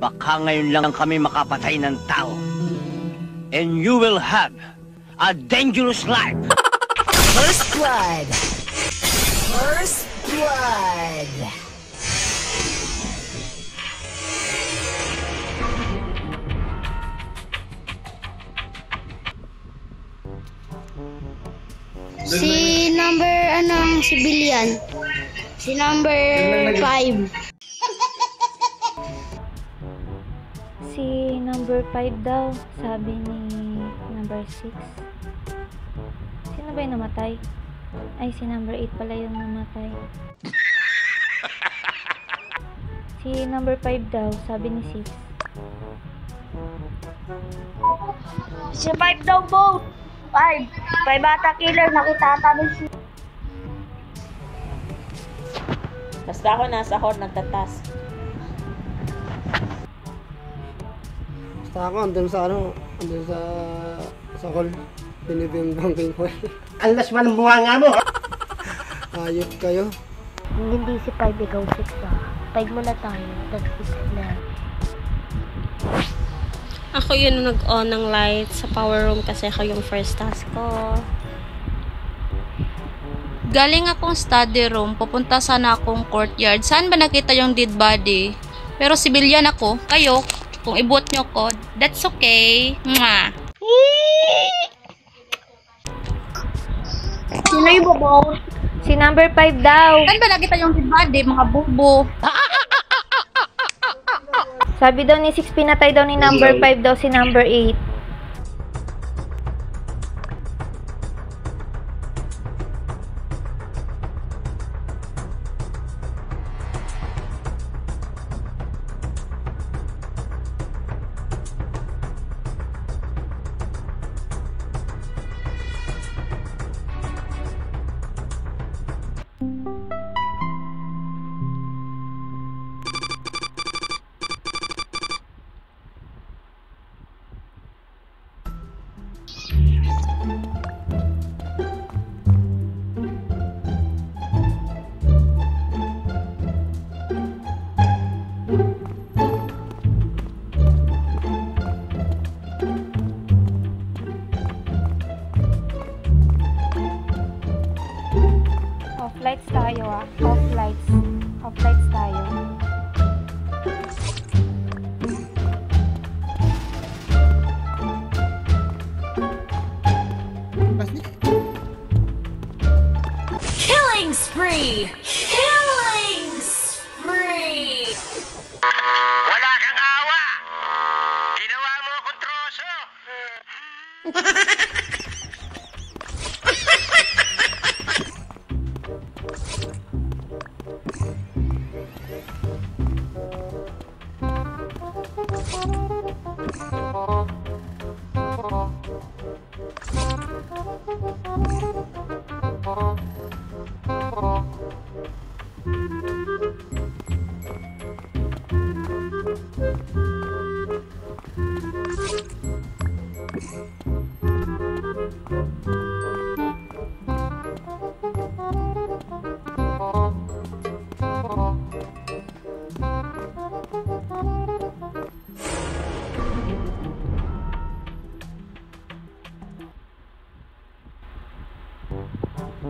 Baka ngayon lang kami makapatay ng tao. And you will have a dangerous life. First blood. First blood. Si number anong civilian? Si number 5. Si number 5 daw, sabi ni number 6. Sino ba yung namatay? Ay, si number 8 pala yung namatay. Si number 5 daw, sabi ni 6. Si 5 daw both. 5 ata killer, nakita namin si... Basta ako nasa hall nagtatas. Basta ako andun sa hall. Binibimbang ko. Alas man ang buhanga mo. Ayop kayo. Hindi si 5, ikaw 6 ba? 5 muna tayo, tapos 6 na. Ako yun nag-on ng light sa power room kasi ako yung first task ko. Galing akong study room, pupunta sana akong courtyard. Saan ba nakita yung dead body? Pero civilian ako. Kayo, kung ibot nyo ko, that's okay. Mwah! Sino yung bobo? Si number 5 daw. Saan ba nakita yung dead body, mga bubo? Sabi daw ni 6, pinatay daw ni number 5 daw si number 8. Off-lights tayo ah. Off-lights. Off-lights tayo. Killing spree! Killing spree! Wala kang awa! Ginawa mo akong troso!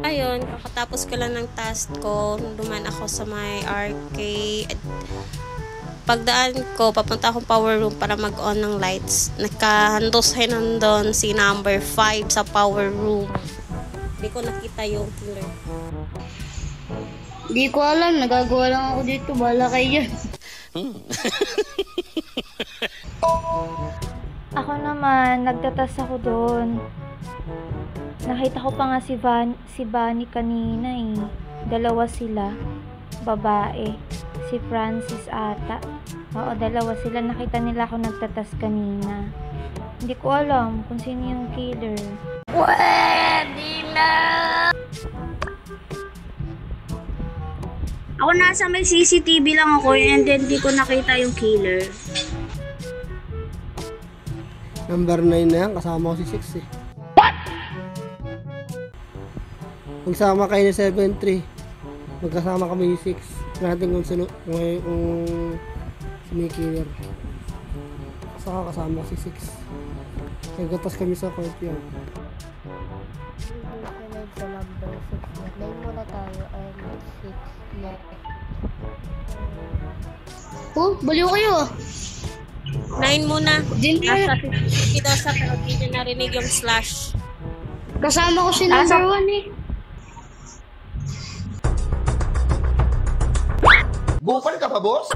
Ayun, kakatapos ko lang ng task ko, duman ako sa may arcade. Pagdaan ko, papunta akong power room para mag-on ng lights. Nakahandosay nandun si number 5 sa power room. Hindi ko nakita yung killer. Hindi ko alam, nagagawa lang ako dito, bahala kayo dyan. Ako naman, nagtatas ako doon. Nakita ko pa nga si Bunny kanina eh. Dalawa sila. Babae. Si Francis ata. Oo, dalawa sila. Nakita nila ako nagtatas kanina. Hindi ko alam kung sino yung killer. Pwede na! Ako nasa may CCTV lang ako and then di ko nakita yung killer. Number 9 na yan, kasama ko si 6 eh. What? Magsama kayo ni 7-3. Magkasama kami ni 6. Natin kung sino, kung sumikiller. Saka kasama ko si 6. Naggatas kami sa courtyard. Sa number 6 na. 9 muna tayo and 6 na. Oh, baliw kayo. 9 muna. Din Nasa 50 daw sa pero hindi niya narinig yung slash. Kasama ko si number 1 eh. Bukal ka pa, boss?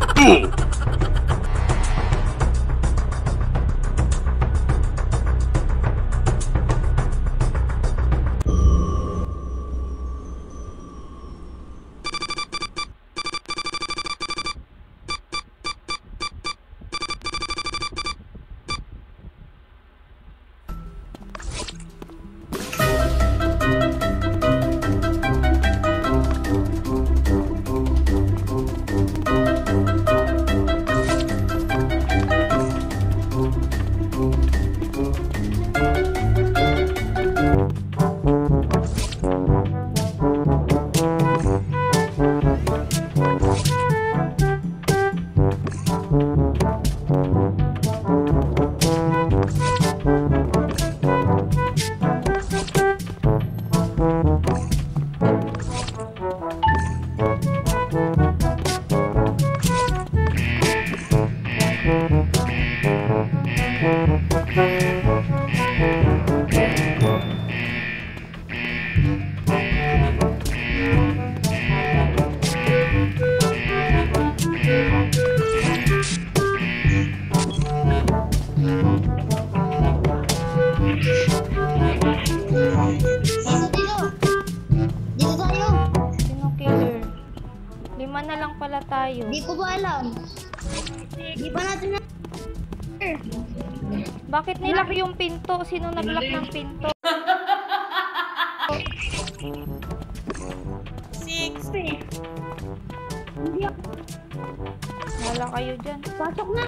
Sino killer? 5 na lang pala tayo. Di ko ba alam? Di ba natin na... Bakit nilock yung pinto? Sino naglock ng pinto? 6. Wala kayo dyan. Pasok na.